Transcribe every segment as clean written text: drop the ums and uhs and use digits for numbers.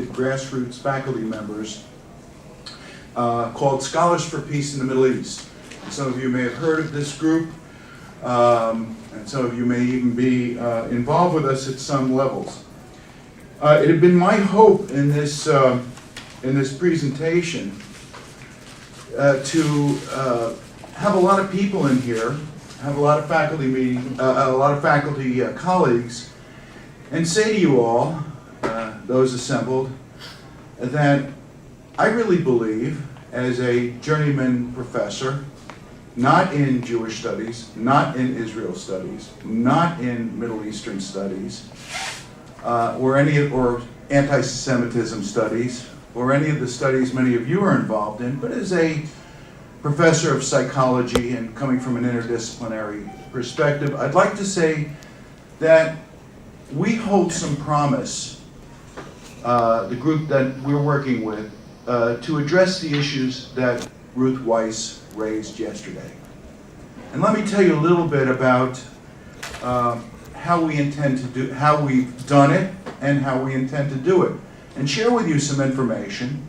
grassroots faculty members called Scholars for Peace in the Middle East. And some of you may have heard of this group, and some of you may even be involved with us at some levels. It had been my hope in this presentation to have a lot of people in here, have a lot of faculty colleagues, and say to you all, those assembled, that I really believe, as a journeyman professor, not in Jewish studies, not in Israel studies, not in Middle Eastern studies, or anti-Semitism studies, or any of the studies many of you are involved in, but as a professor of psychology and coming from an interdisciplinary perspective, I'd like to say that we hold some promise, the group that we're working with, to address the issues that Ruth Weiss raised yesterday. And let me tell you a little bit about how we've done it and how we intend to do it, and share with you some information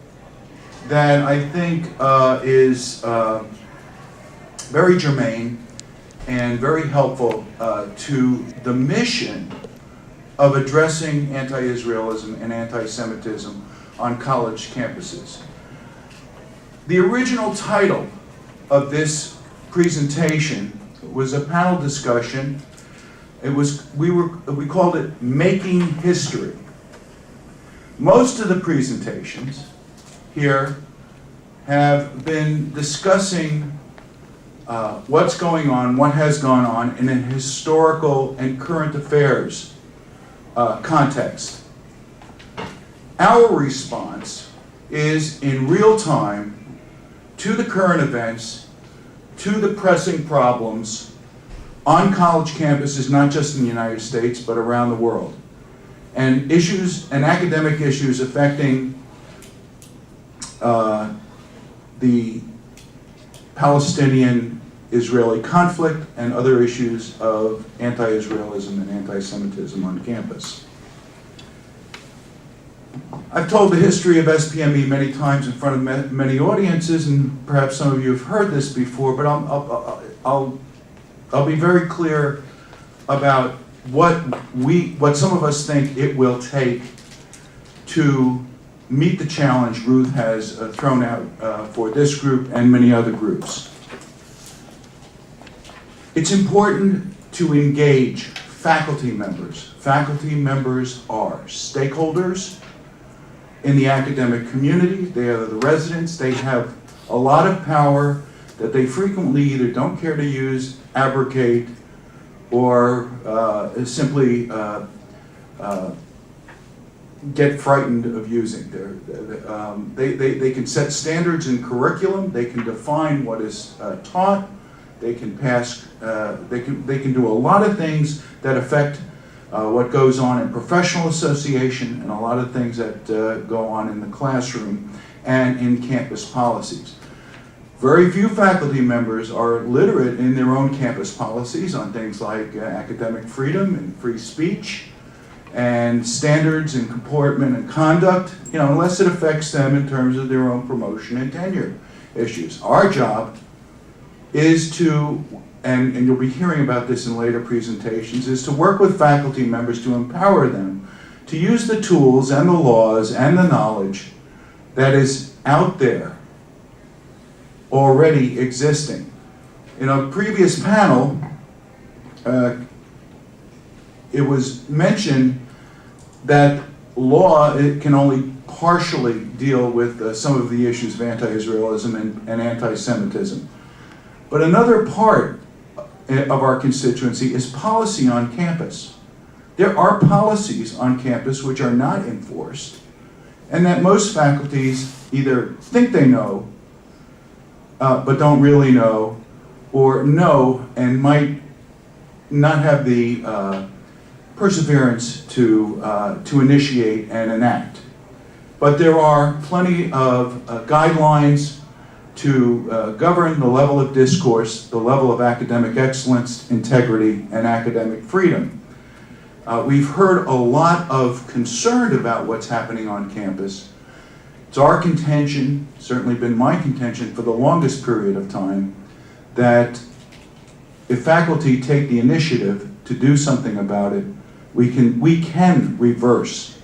that I think is very germane and very helpful to the mission of addressing anti-Israelism and anti-Semitism on college campuses. The original title of this presentation was a panel discussion. We called it Making History. Most of the presentations here have been discussing what's going on, what has gone on in a historical and current affairs context. Our response is in real time to the current events, to the pressing problems on college campuses, not just in the United States, but around the world. And issues and academic issues affecting the Palestinian-Israeli conflict and other issues of anti-Israelism and anti-Semitism on campus. I've told the history of SPME many times in front of many audiences, and perhaps some of you have heard this before, but I'll be very clear about what some of us think it will take to meet the challenge Ruth has thrown out for this group and many other groups. It's important to engage faculty members. Faculty members are stakeholders in the academic community. They are the residents. They have a lot of power that they frequently either don't care to use, abrogate, or simply get frightened of using. They can set standards in curriculum. They can define what is taught. They can pass. They can do a lot of things that affect what goes on in professional association and a lot of things that go on in the classroom and in campus policies. Very few faculty members are literate in their own campus policies on things like academic freedom and free speech and standards and comportment and conduct, unless it affects them in terms of their own promotion and tenure issues. Our job is to, and you'll be hearing about this in later presentations, is to work with faculty members to empower them to use the tools and the laws and the knowledge that is out there already existing. In a previous panel, it was mentioned that law can only partially deal with some of the issues of anti-Israelism and anti-Semitism. But another part of our constituency is policy on campus. There are policies on campus which are not enforced, and that most faculties either think they know, but don't really know, or know and might not have the perseverance to initiate and enact. But there are plenty of guidelines to govern the level of discourse, the level of academic excellence, integrity, and academic freedom. We've heard a lot of concern about what's happening on campus. It's our contention, certainly been my contention for the longest period of time, that if faculty take the initiative to do something about it, we can reverse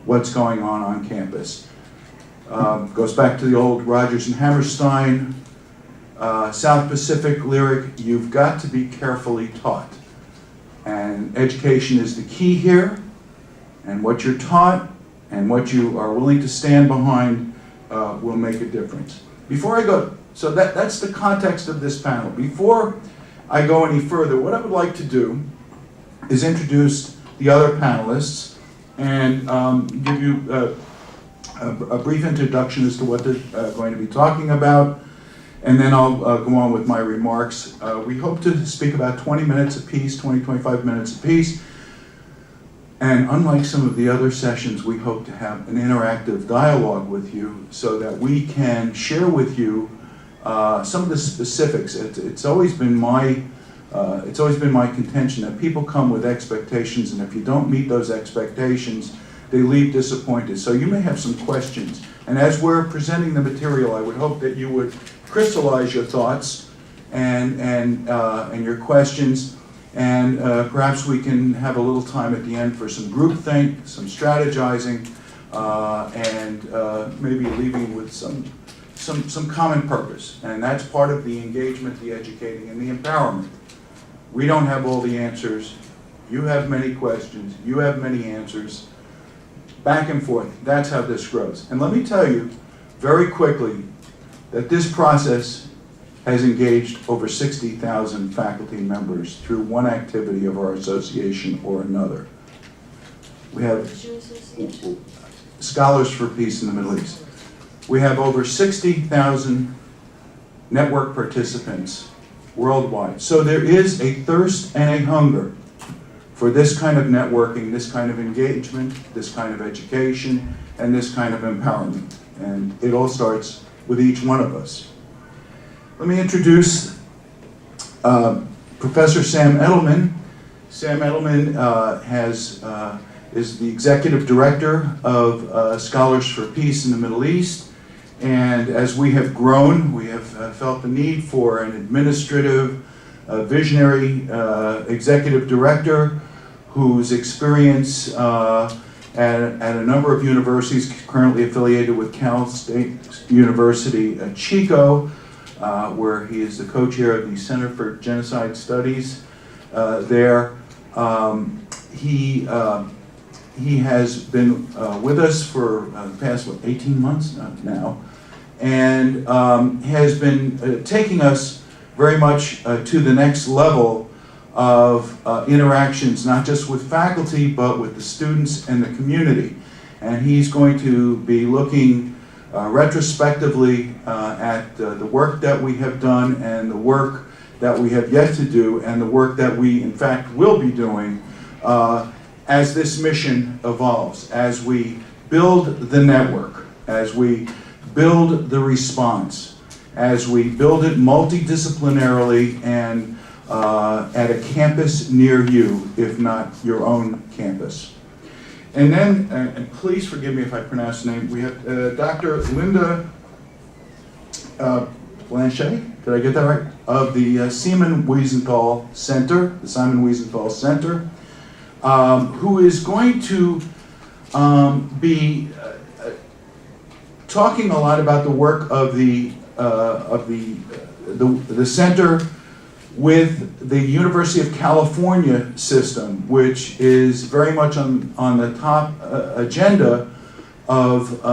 what's going on campus. Goes back to the old Rodgers and Hammerstein, South Pacific lyric, you've got to be carefully taught. And education is the key here, and what you're taught and what you are willing to stand behind will make a difference. Before I go, so that's the context of this panel. Before I go any further, what I would like to do is introduce the other panelists and give you a brief introduction as to what they're going to be talking about, and then I'll go on with my remarks. We hope to speak about 20 minutes apiece, 25 minutes apiece. And unlike some of the other sessions, we hope to have an interactive dialogue with you so that we can share with you some of the specifics. It's always been my contention that people come with expectations, and if you don't meet those expectations, they leave disappointed. So you may have some questions. And as we're presenting the material, I would hope that you would crystallize your thoughts and your questions, and perhaps we can have a little time at the end for some groupthink, some strategizing, and maybe leaving with some common purpose. And that's part of the engagement, the educating, and the empowerment. We don't have all the answers. You have many questions. You have many answers. Back and forth. That's how this grows. And let me tell you very quickly that this process has engaged over 60,000 faculty members through one activity of our association or another. We have Scholars for Peace in the Middle East. We have over 60,000 network participants worldwide. So there is a thirst and a hunger for this kind of networking, this kind of engagement, this kind of education, and this kind of empowerment. And it all starts with each one of us. Let me introduce Professor Sam Edelman. Sam Edelman is the executive director of Scholars for Peace in the Middle East. And as we have grown, we have felt the need for an administrative, visionary executive director whose experience at a number of universities, currently affiliated with Cal State University Chico, where he is the co-chair of the Center for Genocide Studies there. He has been with us for the past, 18 months now, and has been taking us very much to the next level of interactions, not just with faculty, but with the students and the community. And he's going to be looking retrospectively at the work that we have done and the work that we have yet to do and the work that we, in fact, will be doing as this mission evolves, as we build the network, as we build the response, as we build it multidisciplinarily and at a campus near you, if not your own campus. And then, and please forgive me if I pronounce the name, we have Dr. Linda Blanchet, did I get that right? Of the Simon Wiesenthal Center, the Simon Wiesenthal Center, who is going to be talking a lot about the work of the center with the University of California system, which is very much on the top agenda of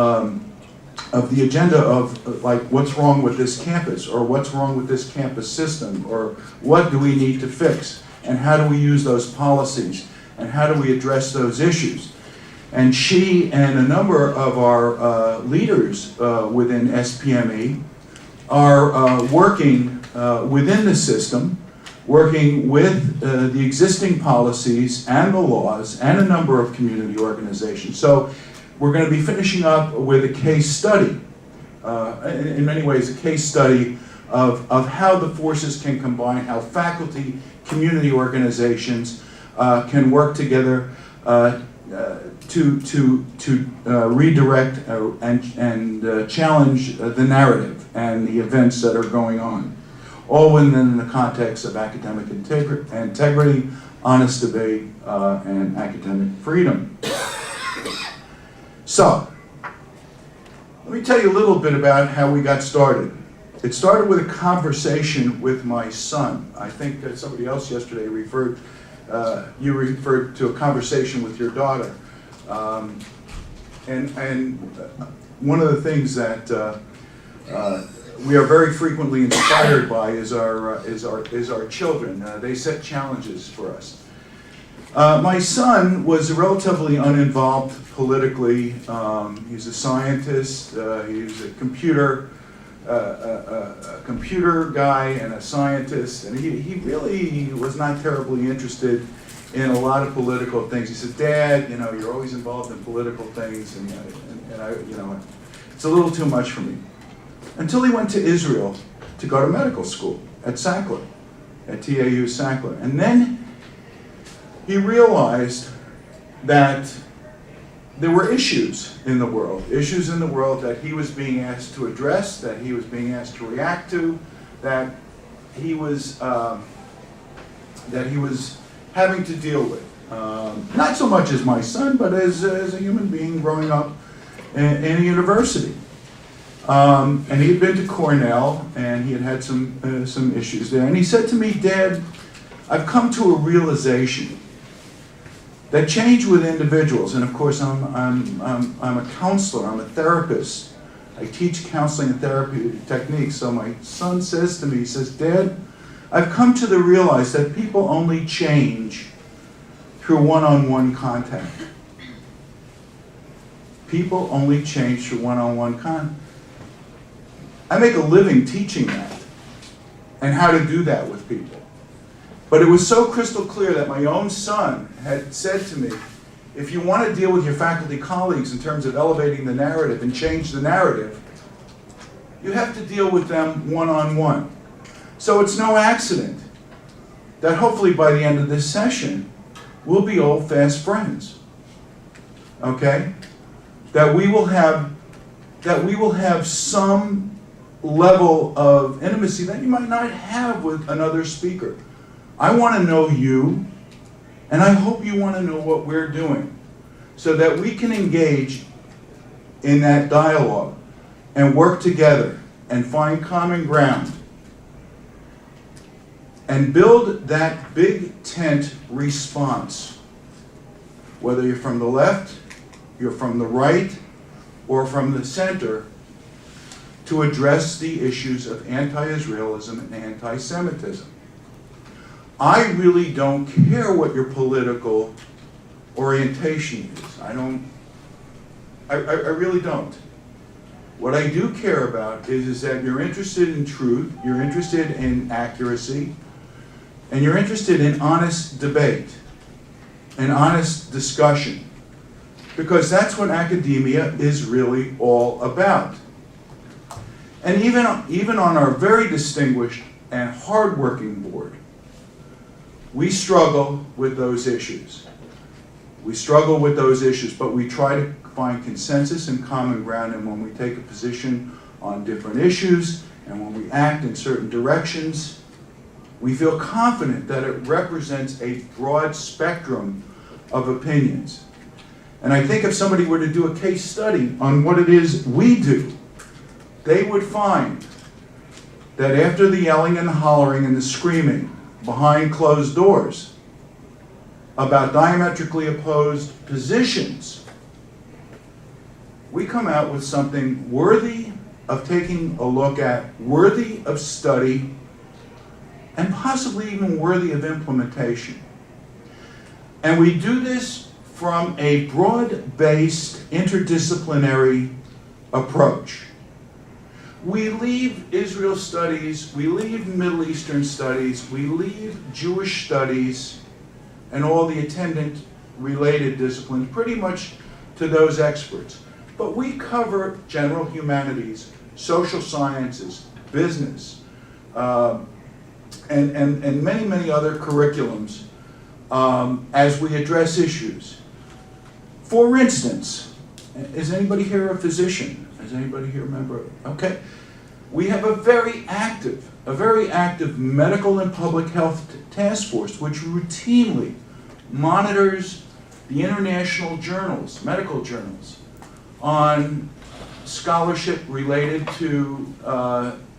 like what's wrong with this campus, or what's wrong with this campus system, or what do we need to fix, and how do we use those policies, and how do we address those issues. And she and a number of our leaders within SPME are working within the system, working with the existing policies and the laws and a number of community organizations. So we're going to be finishing up with a case study, in many ways a case study of how the forces can combine, how faculty, community organizations, can work together to redirect and challenge the narrative and the events that are going on, all within the context of academic integrity, honest debate, and academic freedom. So, let me tell you a little bit about how we got started. It started with a conversation with my son. I think that somebody else yesterday you referred to a conversation with your daughter. And one of the things that we are very frequently inspired by is our children. They set challenges for us. My son was relatively uninvolved politically. He's a scientist. He's a computer guy and a scientist, and he really was not terribly interested in a lot of political things. He said, "Dad, you're always involved in political things, and I, it's a little too much for me." Until he went to Israel to go to medical school at Sackler, at TAU Sackler. And then he realized that there were issues in the world that he was being asked to address, that he was being asked to react to, that he was having to deal with. Not so much as my son, but as a human being growing up in a university. And he had been to Cornell, and he had had some issues there. And he said to me, "Dad, I've come to a realization that change with individuals," and of course I'm a counselor, I'm a therapist. I teach counseling and therapy techniques. So my son says to me, he says, "Dad, I've come to realize that people only change through one-on-one contact." People only change through one-on-one contact. I make a living teaching that and how to do that with people. But it was so crystal clear that my own son had said to me, if you want to deal with your faculty colleagues in terms of elevating the narrative and change the narrative, you have to deal with them one-on-one. So it's no accident that hopefully by the end of this session, we'll be old, fast friends. Okay? That we will have some level of intimacy that you might not have with another speaker. I want to know you, and I hope you want to know what we're doing, so that we can engage in that dialogue and work together and find common ground and build that big tent response. Whether you're from the left, you're from the right, or from the center, to address the issues of anti-Israelism and anti-Semitism. I really don't care what your political orientation is. I really don't. What I do care about is that you're interested in truth, you're interested in accuracy, and you're interested in honest debate and honest discussion. Because that's what academia is really all about. And even on our very distinguished and hardworking board, we struggle with those issues. We struggle with those issues, but we try to find consensus and common ground, and when we take a position on different issues, and when we act in certain directions, we feel confident that it represents a broad spectrum of opinions. And I think if somebody were to do a case study on what it is we do, they would find that after the yelling and the hollering and the screaming behind closed doors about diametrically opposed positions, we come out with something worthy of taking a look at, worthy of study, and possibly even worthy of implementation. And we do this from a broad-based, interdisciplinary approach. We leave Israel studies, we leave Middle Eastern studies, we leave Jewish studies, and all the attendant related disciplines pretty much to those experts. But we cover general humanities, social sciences, business, and many, many other curriculums as we address issues. For instance, is anybody here a physician? Is anybody here a member? Okay. We have a very active medical and public health task force which routinely monitors the international journals, medical journals, on scholarship related to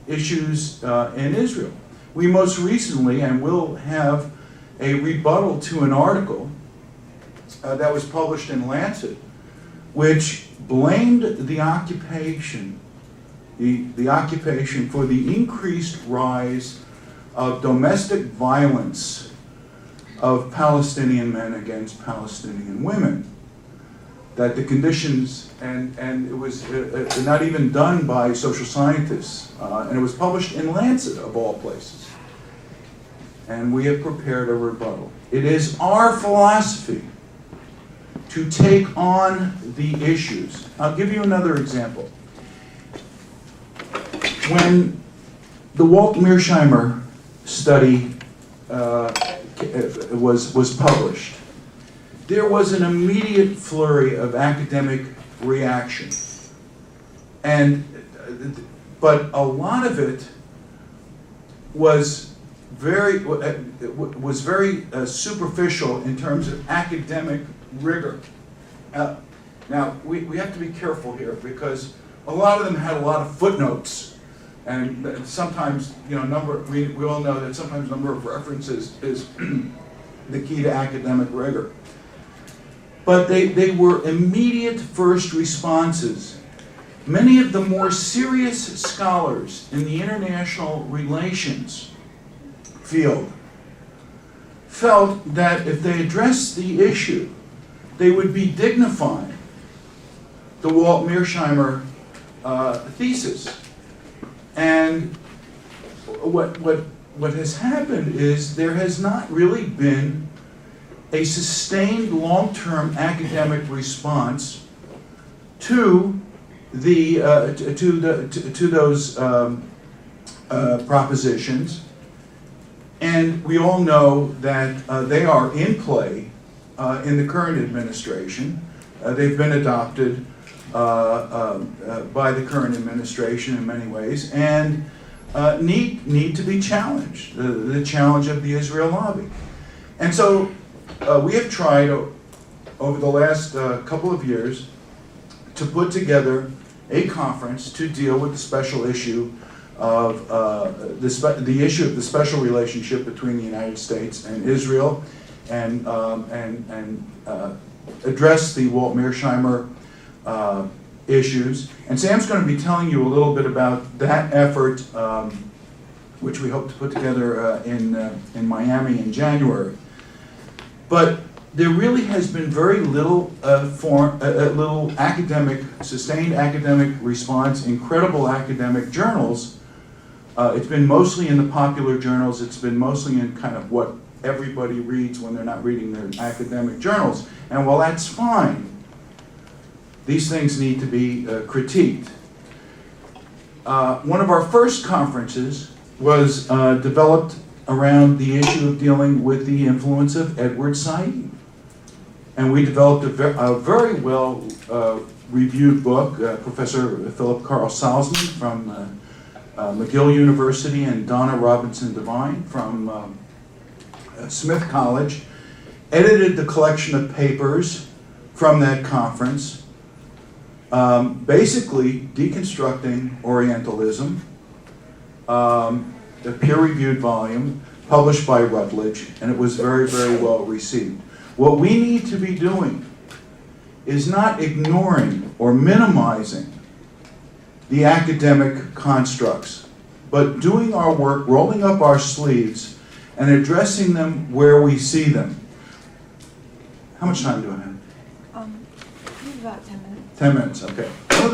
issues in Israel. We most recently, and will have a rebuttal to an article that was published in Lancet, which blamed the occupation, the occupation for the increased rise of domestic violence of Palestinian men against Palestinian women. That the conditions, and it was not even done by social scientists, and it was published in Lancet of all places. And we have prepared a rebuttal. It is our philosophy to take on the issues. I'll give you another example. When the Walt Mearsheimer study was published, there was an immediate flurry of academic reaction. But a lot of it was very superficial in terms of academic rigor. Now, we have to be careful here because a lot of them had a lot of footnotes. And sometimes, we all know that sometimes number of references is the key to academic rigor. But they were immediate first responses. Many of the more serious scholars in the international relations field felt that if they addressed the issue, they would be dignifying the Walt Mearsheimer thesis. And what has happened is there has not really been a sustained long-term academic response to those propositions, and we all know that they are in play in the current administration. They've been adopted by the current administration in many ways, and need to be challenged. The challenge of the Israel lobby, and so we have tried over the last couple of years to put together a conference to deal with the special issue of the issue of the special relationship between the United States and Israel, and address the Walt Mearsheimer issues. And Sam's going to be telling you a little bit about that effort, which we hope to put together in Miami in January. But there really has been very little little sustained academic response in credible academic journals. It's been mostly in the popular journals. It's been mostly in kind of what everybody reads when they're not reading their academic journals. And while that's fine, these things need to be critiqued. One of our first conferences was developed around the issue of dealing with the influence of Edward Said. And we developed a very well reviewed book. Professor Philip Carl Salzman from McGill University and Donna Robinson Devine from Smith College edited the collection of papers from that conference, basically deconstructing Orientalism, a peer-reviewed volume published by Routledge, and it was very, very well received. What we need to be doing is not ignoring or minimizing the academic constructs, but doing our work, rolling up our sleeves, and addressing them where we see them. How much time do I have? About 10 minutes. 10 minutes, okay. One of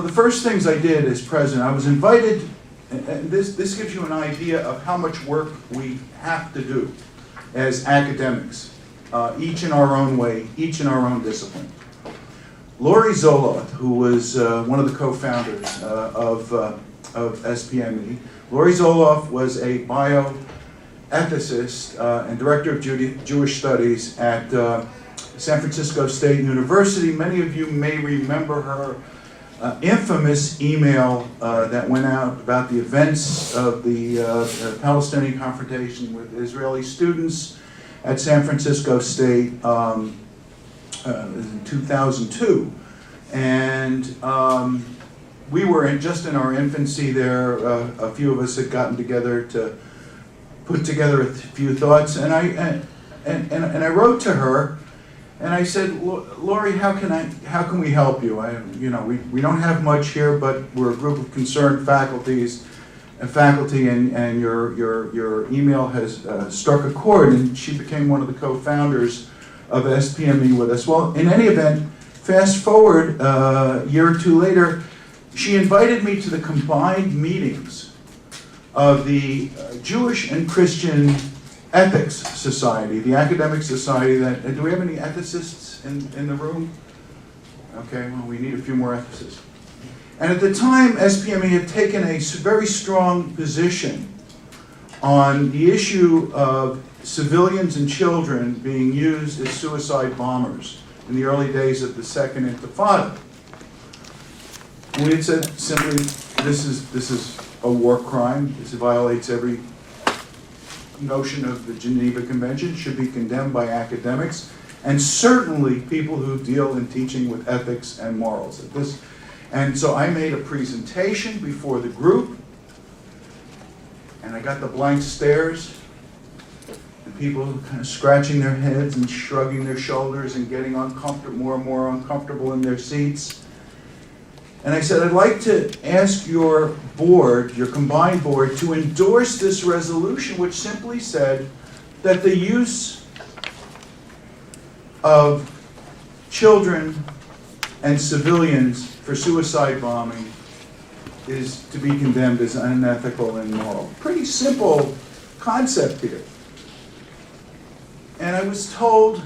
the first things I did as president, I was invited, and this gives you an idea of how much work we have to do as academics, each in our own way, each in our own discipline. Lori Zoloth, who was one of the co-founders of SPME, Lori Zoloth was a ethicist and director of Jewish Studies at San Francisco State University. Many of you may remember her infamous email that went out about the events of the Palestinian confrontation with Israeli students at San Francisco State in 2002. And we were just in our infancy there. A few of us had gotten together to put together a few thoughts, and I wrote to her, and I said, Lori, how can we help you? We don't have much here, but we're a group of concerned faculty, and your email has struck a chord, and she became one of the co-founders of SPME with us. Well, in any event, fast forward a year or two later, she invited me to the combined meetings of the Jewish and Christian Ethics Society, the academic society that, do we have any ethicists in the room? Okay, well, we need a few more ethicists. And at the time, SPME had taken a very strong position on the issue of civilians and children being used as suicide bombers in the early days of the Second Intifada. We had said simply, this is a war crime. This violates every notion of the Geneva Convention, should be condemned by academics, and certainly people who deal in teaching with ethics and morals. And so I made a presentation before the group, and I got the blank stares, and people kind of scratching their heads and shrugging their shoulders and getting uncomfortable, more and more uncomfortable in their seats. And I said, I'd like to ask your board, your combined board, to endorse this resolution, which simply said that the use of children and civilians for suicide bombing is to be condemned as unethical and immoral. Pretty simple concept here. And I was told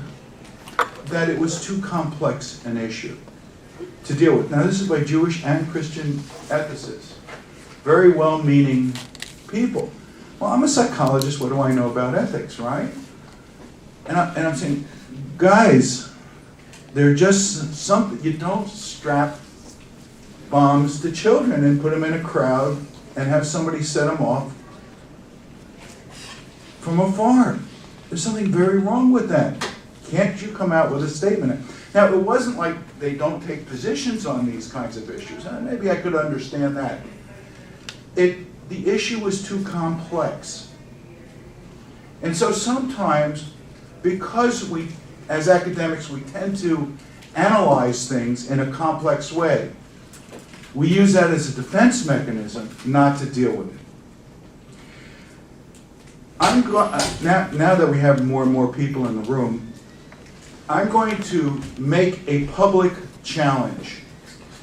that it was too complex an issue to deal with. Now, this is by Jewish and Christian ethicists, very well-meaning people. Well, I'm a psychologist. What do I know about ethics, right? And I'm saying, guys, they're just something. You don't strap bombs to children and put them in a crowd and have somebody set them off from afar. There's something very wrong with that. Can't you come out with a statement? Now, it wasn't like they don't take positions on these kinds of issues. Maybe I could understand that. The issue was too complex. And so sometimes, because we, as academics, we tend to analyze things in a complex way, we use that as a defense mechanism not to deal with it. Now that we have more and more people in the room, I'm going to make a public challenge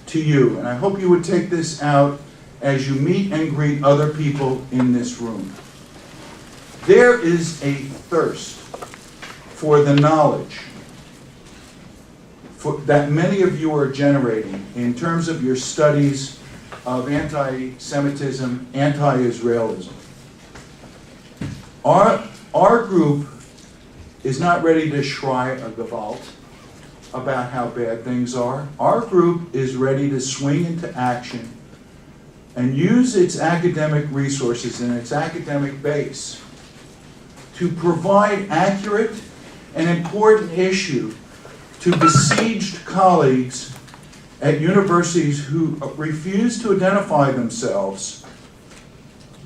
to you, and I hope you would take this out as you meet and greet other people in this room. There is a thirst for the knowledge that many of you are generating in terms of your studies of anti-Semitism, anti-Israelism. Our group is not ready to schrei a Gewalt about how bad things are. Our group is ready to swing into action and use its academic resources and its academic base to provide accurate and important issue to besieged colleagues at universities who refuse to identify themselves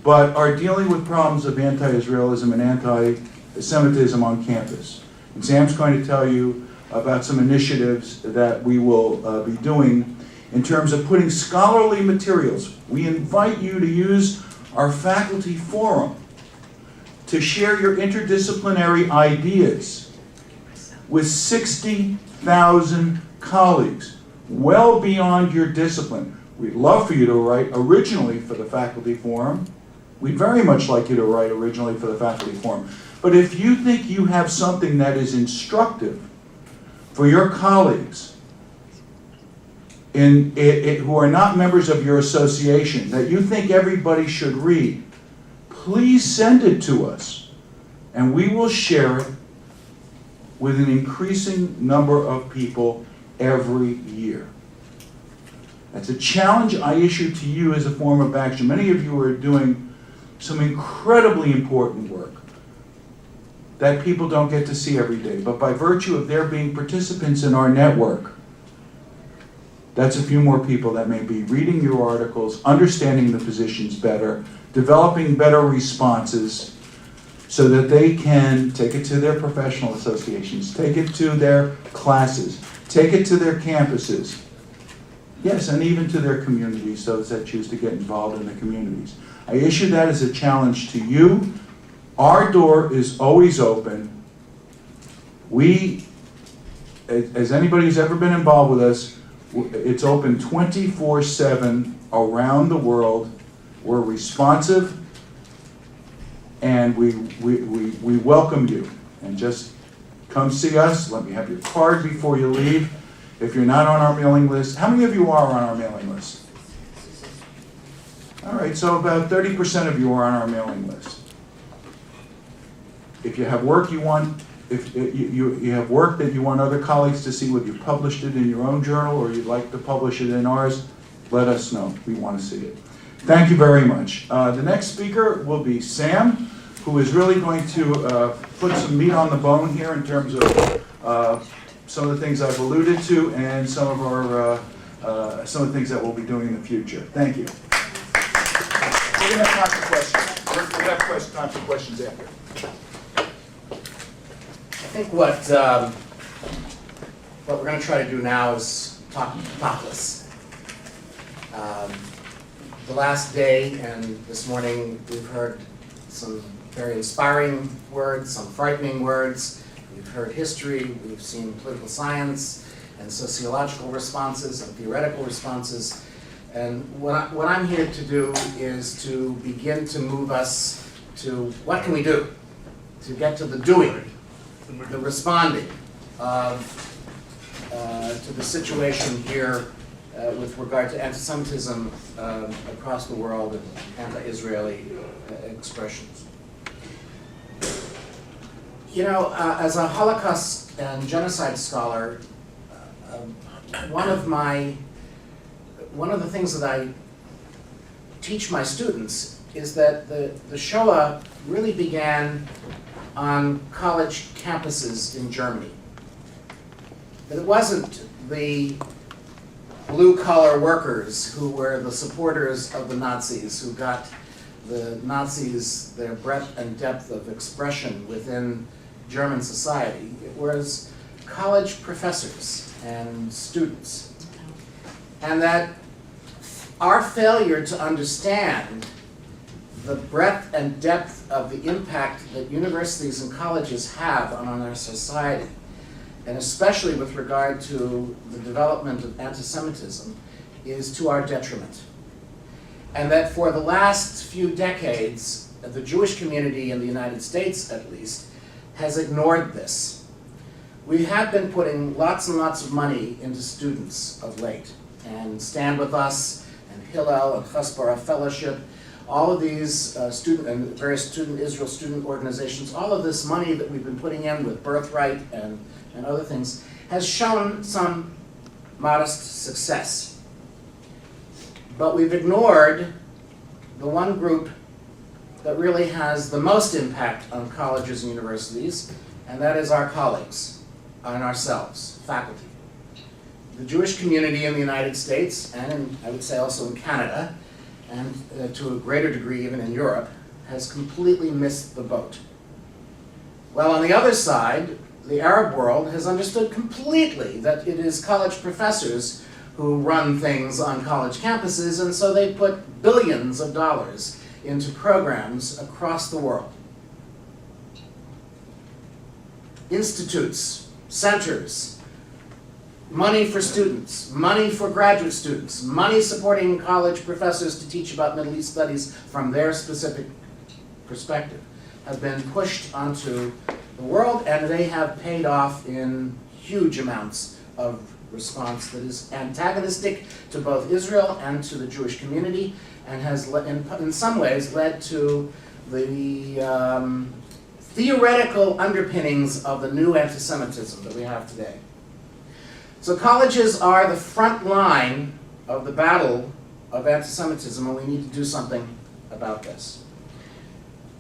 but are dealing with problems of anti-Israelism and anti-Semitism on campus. And Sam's going to tell you about some initiatives that we will be doing in terms of putting scholarly materials. We invite you to use our faculty forum to share your interdisciplinary ideas with 60,000 colleagues, well beyond your discipline. We'd love for you to write originally for the faculty forum. We'd very much like you to write originally for the faculty forum. But if you think you have something that is instructive for your colleagues who are not members of your association, that you think everybody should read, please send it to us. and we will share it with an increasing number of people every year. That's a challenge I issue to you as a form of action. Many of you are doing some incredibly important work that people don't get to see every day, but by virtue of their being participants in our network, that's a few more people that may be reading your articles, understanding the positions better, developing better responses so that they can take it to their professional associations, take it to their classes, take it to their campuses, yes, and even to their communities, those that choose to get involved in the communities. I issue that as a challenge to you. Our door is always open. We, as anybody who's ever been involved with us, it's open 24/7 around the world. We're responsive, and we welcome you. And just come see us. Let me have your card before you leave. If you're not on our mailing list, how many of you are on our mailing list? All right, so about 30% of you are on our mailing list. If you have work you want, if you have work that you want other colleagues to see, whether you published it in your own journal or you'd like to publish it in ours, let us know. We want to see it. Thank you very much. The next speaker will be Sam, who is really going to put some meat on the bone here in terms of some of the things I've alluded to and some of the things that we'll be doing in the future. Thank you. We're going to have time for questions. We're going to have time for questions after. I think what we're going to try to do now is talk topless. The last day and this morning we've heard some very inspiring words, some frightening words. We've heard history, we've seen political science and sociological responses and theoretical responses. And what I'm here to do is to begin to move us to what can we do to get to the doing, the responding to the situation here with regard to anti-Semitism across the world and anti-Israeli expressions. You know, as a Holocaust and genocide scholar, one of the things that I teach my students is that the Shoah really began on college campuses in Germany. That it wasn't the blue-collar workers who were the supporters of the Nazis, who got the Nazis their breadth and depth of expression within German society. It was college professors and students. And that our failure to understand the breadth and depth of the impact that universities and colleges have on our society, and especially with regard to the development of anti-Semitism, is to our detriment. And that for the last few decades, the Jewish community in the United States, at least, has ignored this. We have been putting lots and lots of money into students of late, and Stand With Us, and Hillel, and Chasbara Fellowship, all of these student and various Israel student organizations, all of this money that we've been putting in with Birthright and other things has shown some modest success. But we've ignored the one group that really has the most impact on colleges and universities, and that is our colleagues and ourselves, faculty. The Jewish community in the United States, and I would say also in Canada, and to a greater degree even in Europe, has completely missed the boat. Well, on the other side, the Arab world has understood completely that it is college professors who run things on college campuses, and so they put billions of dollars into programs across the world. Institutes, centers, money for students, money for graduate students, money supporting college professors to teach about Middle East studies from their specific perspective, have been pushed onto the world, and they have paid off in huge amounts of response that is antagonistic to both Israel and to the Jewish community, and has in some ways led to the theoretical underpinnings of the new anti-Semitism that we have today. So colleges are the front line of the battle of anti-Semitism, and we need to do something about this.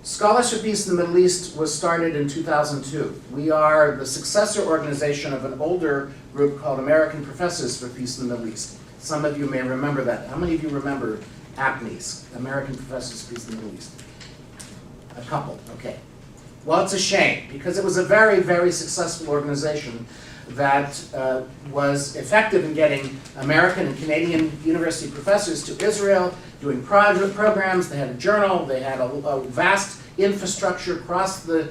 Scholars for Peace in the Middle East was started in 2002. We are the successor organization of an older group called American Professors for Peace in the Middle East. Some of you may remember that. How many of you remember APME's, American Professors for Peace in the Middle East? A couple, okay. Well, it's a shame, because it was a very, very successful organization that was effective in getting American and Canadian university professors to Israel, doing programs. They had a journal, they had a vast infrastructure across the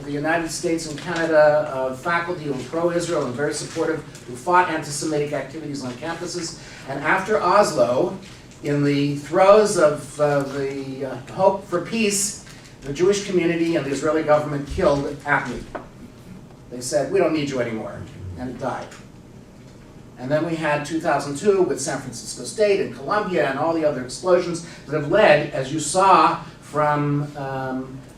United States and Canada of faculty who were pro-Israel and very supportive, who fought anti-Semitic activities on campuses. And after Oslo, in the throes of the hope for peace, the Jewish community and the Israeli government killed APME. They said, we don't need you anymore, and it died. And then we had 2002 with San Francisco State and Columbia and all the other explosions that have led, as you saw from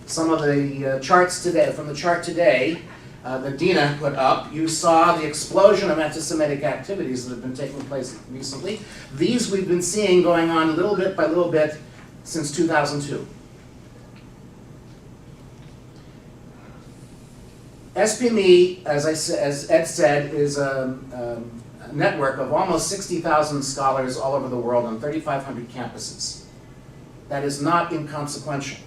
some of the charts today, from the chart today that Dina put up, you saw the explosion of anti-Semitic activities that have been taking place recently. These we've been seeing going on little bit by little bit since 2002. SPME, as Ed said, is a network of almost 60,000 scholars all over the world on 3,500 campuses. That is not inconsequential.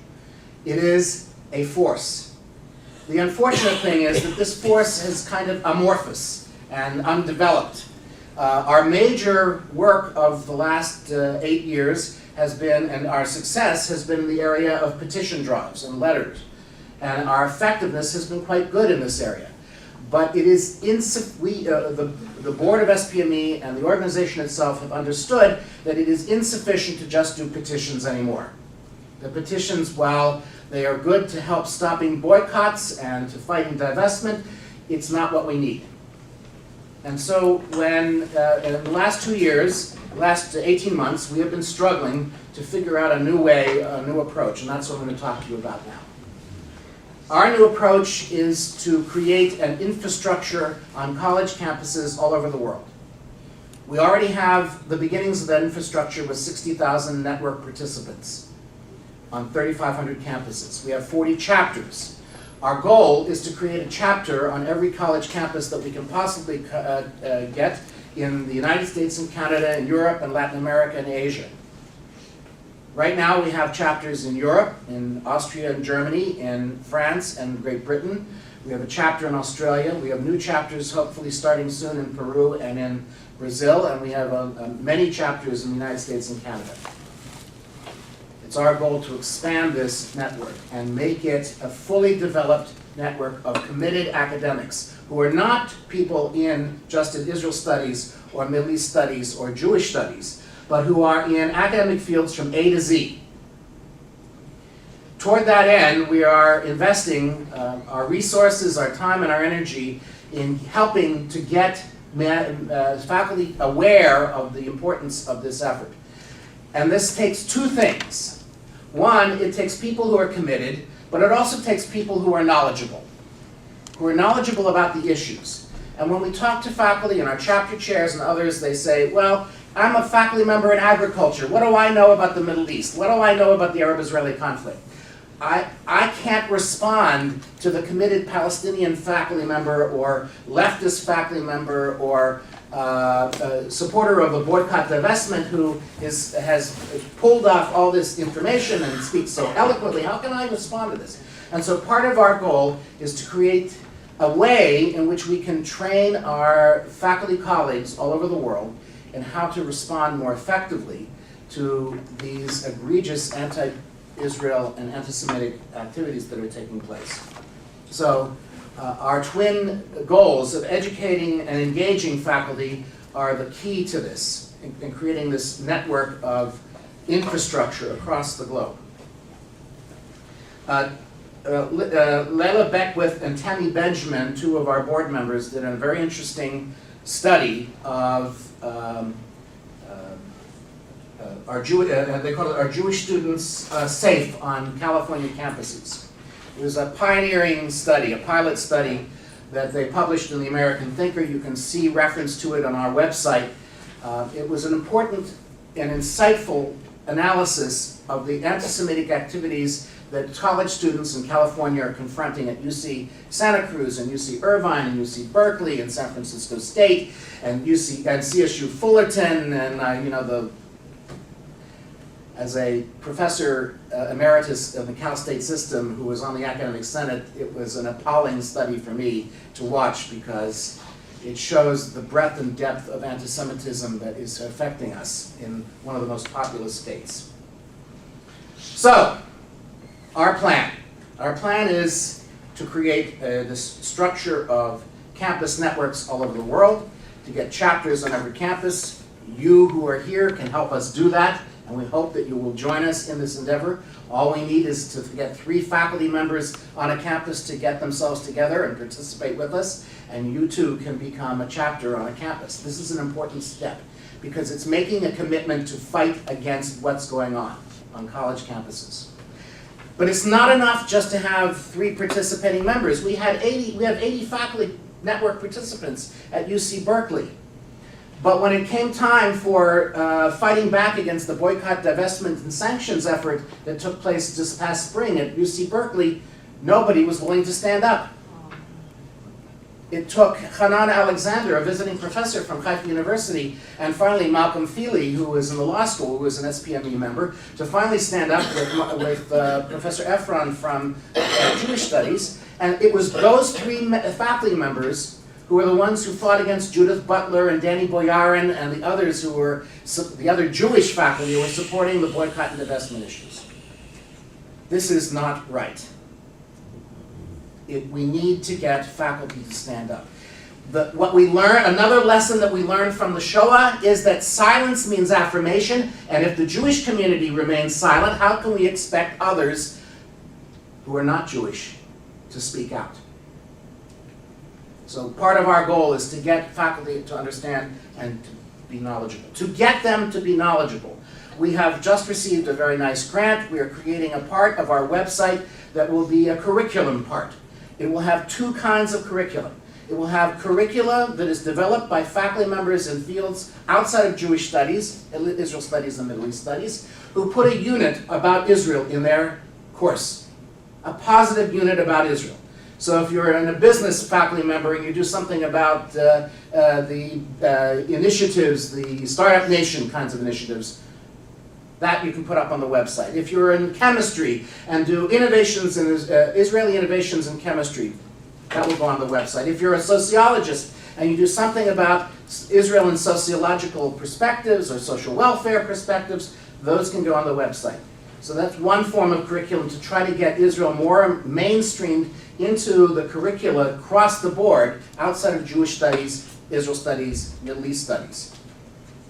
It is a force. The unfortunate thing is that this force is kind of amorphous and undeveloped. Our major work of the last 8 years has been, and our success has been in the area of petition drives and letters. And our effectiveness has been quite good in this area. But it is the board of SPME and the organization itself have understood that it is insufficient to just do petitions anymore. The petitions, while they are good to help stopping boycotts and to fighting divestment, it's not what we need. And so when, in the last 2 years, last 18 months, we have been struggling to figure out a new way, a new approach, and that's what I'm going to talk to you about now. Our new approach is to create an infrastructure on college campuses all over the world. We already have the beginnings of that infrastructure with 60,000 network participants on 3,500 campuses. We have 40 chapters. Our goal is to create a chapter on every college campus that we can possibly get in the United States and Canada and Europe and Latin America and Asia. Right now we have chapters in Europe, in Austria and Germany, in France and Great Britain. We have a chapter in Australia. We have new chapters hopefully starting soon in Peru and in Brazil, and we have many chapters in the United States and Canada. It's our goal to expand this network and make it a fully developed network of committed academics who are not people just in Israel studies or Middle East studies or Jewish studies, but who are in academic fields from A to Z. Toward that end, we are investing our resources, our time, and our energy in helping to get faculty aware of the importance of this effort. And this takes two things. One, it takes people who are committed, but it also takes people who are knowledgeable about the issues. And when we talk to faculty and our chapter chairs and others, they say, well, I'm a faculty member in agriculture. What do I know about the Middle East? What do I know about the Arab-Israeli conflict? I can't respond to the committed Palestinian faculty member or leftist faculty member or supporter of a boycott divestment who has pulled off all this information and speaks so eloquently. How can I respond to this? And so part of our goal is to create a way in which we can train our faculty colleagues all over the world in how to respond more effectively to these egregious anti-Israel and anti-Semitic activities that are taking place. So our twin goals of educating and engaging faculty are the key to this, in creating this network of infrastructure across the globe. Leila Beckwith and Tammy Benjamin, two of our board members, did a very interesting study of they call it Our Jewish Students Safe on California Campuses. It was a pioneering study, a pilot study that they published in the American Thinker. You can see reference to it on our website. It was an important and insightful analysis of the anti-Semitic activities that college students in California are confronting at UC Santa Cruz and UC Irvine and UC Berkeley and San Francisco State and CSU Fullerton and as a professor emeritus of the Cal State system who was on the academic senate, it was an appalling study for me to watch because it shows the breadth and depth of anti-Semitism that is affecting us in one of the most populous states. So, our plan is to create this structure of campus networks all over the world, to get chapters on every campus. You who are here can help us do that, and we hope that you will join us in this endeavor. All we need is to get 3 faculty members on a campus to get themselves together and participate with us, and you too can become a chapter on a campus. This is an important step because it's making a commitment to fight against what's going on college campuses. But it's not enough just to have 3 participating members. We have 80 faculty network participants at UC Berkeley. But when it came time for fighting back against the boycott, divestment, and sanctions effort that took place this past spring at UC Berkeley, nobody was willing to stand up. It took Hanan Alexander, a visiting professor from Haifa University, and finally Malcolm Feely, who was in the law school, who was an SPME member, to finally stand up with Professor Efron from Jewish Studies. And it was those 3 faculty members who were the ones who fought against Judith Butler and Danny Boyarin and the others who were, the other Jewish faculty who were supporting the boycott and divestment issues. This is not right. We need to get faculty to stand up. Another lesson that we learned from the Shoah is that silence means affirmation, and if the Jewish community remains silent, how can we expect others who are not Jewish to speak out? So part of our goal is to get faculty to understand and to be knowledgeable. To get them to be knowledgeable, we have just received a very nice grant. We are creating a part of our website that will be a curriculum part. It will have 2 kinds of curriculum. It will have curricula that is developed by faculty members in fields outside of Jewish studies, Israel studies and Middle East studies, who put a unit about Israel in their course. A positive unit about Israel. So if you're in a business faculty member and you do something about the initiatives, the Startup Nation kinds of initiatives, that you can put up on the website. If you're in chemistry and do innovations in Israeli innovations in chemistry, that will go on the website. If you're a sociologist and you do something about Israel in sociological perspectives or social welfare perspectives, those can go on the website. So that's one form of curriculum to try to get Israel more mainstreamed into the curricula across the board outside of Jewish studies, Israel studies, Middle East studies.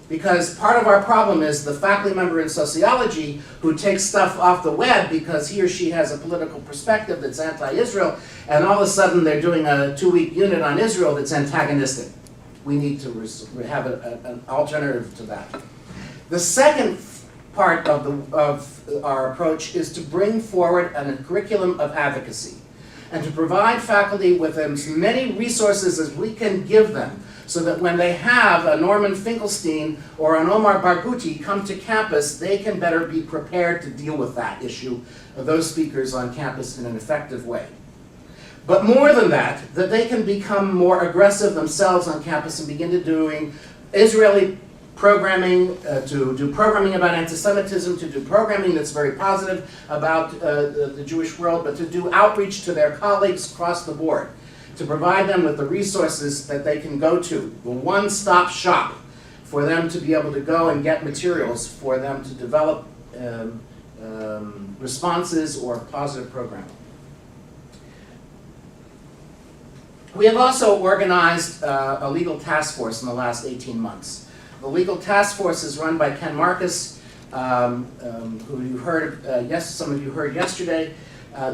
Because part of our problem is the faculty member in sociology who takes stuff off the web because he or she has a political perspective that's anti-Israel, and all of a sudden they're doing a 2-week unit on Israel that's antagonistic. We need to have an alternative to that. The second part of our approach is to bring forward a curriculum of advocacy and to provide faculty with as many resources as we can give them, so that when they have a Norman Finkelstein or an Omar Barghouti come to campus, they can better be prepared to deal with that issue of those speakers on campus in an effective way. But more than that they can become more aggressive themselves on campus and begin to doing Israeli programming, to do programming about anti-Semitism, to do programming that's very positive about the Jewish world, but to do outreach to their colleagues across the board, to provide them with the resources that they can go to, the one-stop shop for them to be able to go and get materials for them to develop responses or positive programming. We have also organized a legal task force in the last 18 months. The legal task force is run by Ken Marcus, who you heard, some of you heard yesterday.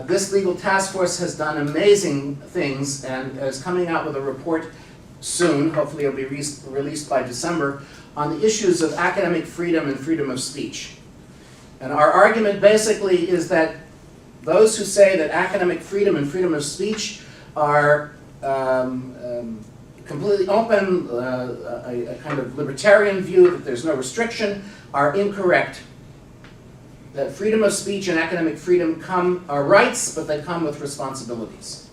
This legal task force has done amazing things and is coming out with a report soon, hopefully it'll be released by December, on the issues of academic freedom and freedom of speech. And our argument basically is that those who say that academic freedom and freedom of speech are completely open, a kind of libertarian view that there's no restriction, are incorrect. That freedom of speech and academic freedom are rights, but they come with responsibilities.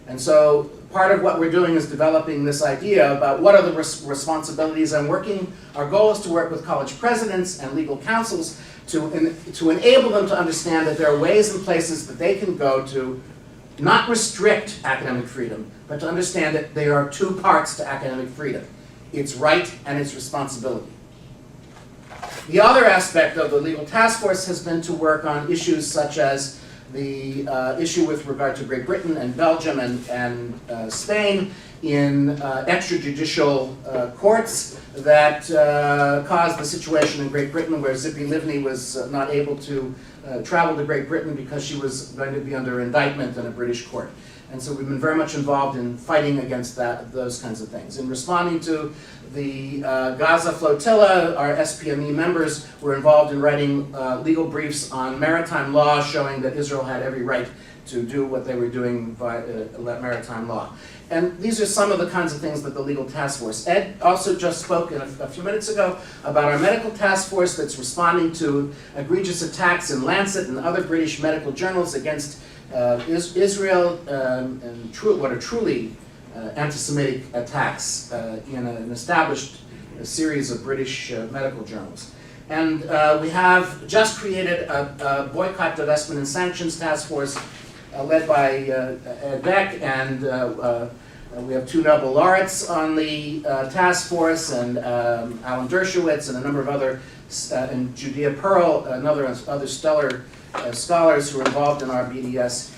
And so part of what we're doing is developing this idea about what are the responsibilities, and our goal is to work with college presidents and legal counsels to enable them to understand that there are ways and places that they can go to not restrict academic freedom, but to understand that there are two parts to academic freedom. It's right and it's responsibility. The other aspect of the legal task force has been to work on issues such as the issue with regard to Great Britain and Belgium and Spain in extrajudicial courts that caused the situation in Great Britain where Zippy Livni was not able to travel to Great Britain because she was going to be under indictment in a British court. And so we've been very much involved in fighting against those kinds of things. In responding to the Gaza flotilla, our SPME members were involved in writing legal briefs on maritime law, showing that Israel had every right to do what they were doing by maritime law. And these are some of the kinds of things that the legal task force. Ed also just spoke a few minutes ago about our medical task force that's responding to egregious attacks in Lancet and other British medical journals against Israel and what are truly anti-Semitic attacks in an established series of British medical journals. And we have just created a boycott, divestment, and sanctions task force led by Ed Beck, and we have 2 Nobel laureates on the task force, and Alan Dershowitz and a number of other, and Judea Pearl, other stellar scholars who are involved in our BDS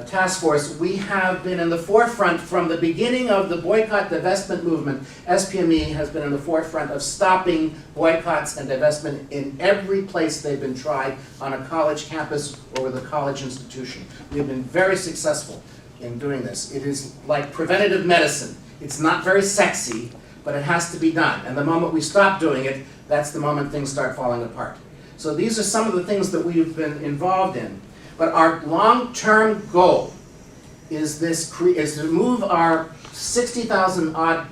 task force. We have been in the forefront from the beginning of the boycott divestment movement. SPME has been in the forefront of stopping boycotts and divestment in every place they've been tried on a college campus or with a college institution. We have been very successful in doing this. It is like preventative medicine. It's not very sexy, but it has to be done. And the moment we stop doing it, that's the moment things start falling apart. So these are some of the things that we've been involved in. But our long-term goal is to move our 60,000 odd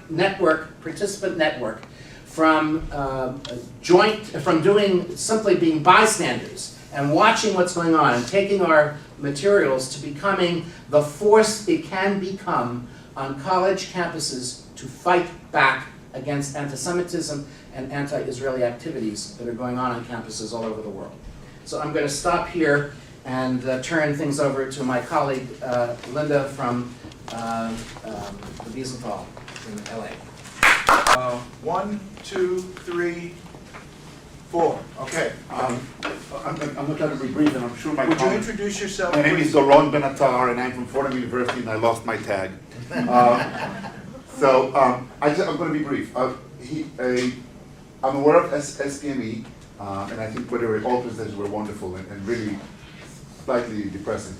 participant network from simply being bystanders and watching what's going on and taking our materials to becoming the force it can become on college campuses to fight back against anti-Semitism and anti-Israeli activities that are going on campuses all over the world. So I'm going to stop here and turn things over to my colleague, Linda from the Wiesenthal in LA. 1, 2, 3, 4. Okay. I'm going to try to be brief, and I'm sure my Would you comments- introduce yourself? My name please? is Doron Benatar, and I'm from Fordham University, and I lost my tag. I'm going to be brief. I'm aware of SPME, and I think whatever all presentations were wonderful and really slightly depressing,